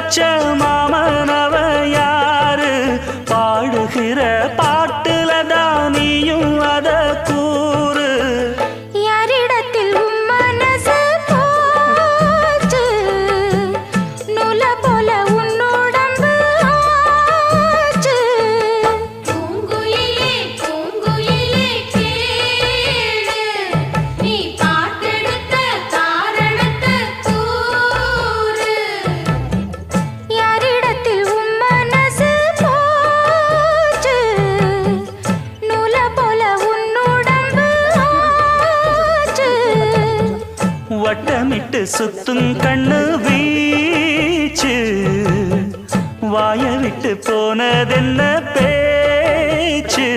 வச்ச மாமனவ யாரு பாடுகிற பாட்டுல தானியும் அத கூறு யாரிடத்தில் உன் மனசு போச்சு நூல போல உன் உடம்பு ஆச்சு பூங்குயிலே பூங்குயிலே கேளு நீ பாட்டெடுத்த காரணத்தை கூறு யாரிடத்தில் உன் மனசு போச்சு நூல போல உன் உடம்பு ஆச்சு வட்டமிட்டு சுத்தும் கண்ணு வீச்சு வாய விட்டு போனதென்ன பேச்சு